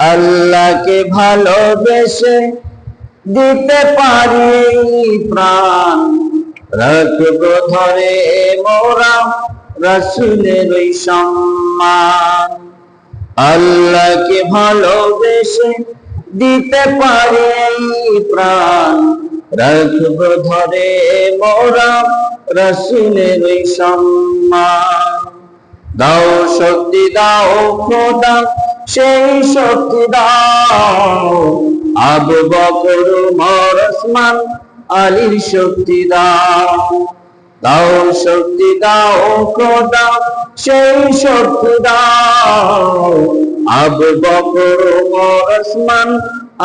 আল্লাহকে ভালোবেসে দিতে পারি প্রাণ, রাখবো ধরে মোরা রাসূলের ওই সম্মান। আল্লাহকে ভালোবেসে দিতে পারি প্রাণ, রাখবো ধরে মোরা রাসূলের ওই সম্মান। দাও শক্তি দাও খোদা সেই শক্তি দাও, আবু বকর ওমর ওসমান আলীর শক্তি দাও। দাও শক্তি দাও খোদা সেই শক্তি দাও, আবু বকর ওমর ওসমান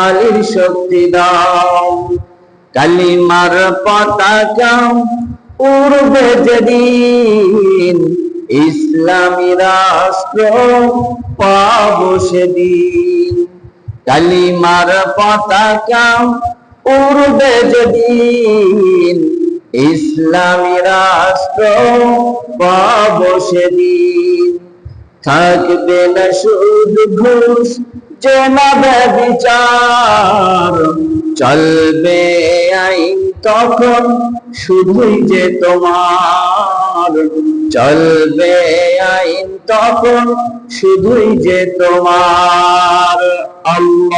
আলীর শক্তি দাও। কালিমার পতাকা উড়বে যেদিন, ইসলামী রাষ্ট্র পাবো সেদিন। কালিমার পতাকা উড়বে যেদিন, ইসলামী রাষ্ট্র পাবো সেদিন। থাকবে না সুদ ঘুষ জেনা ব্যভিচার, চলবে আইন তখন শুধুই যে তোমার, চলবে আইন তখন শুধুই যে তোমার। আল্লাহ।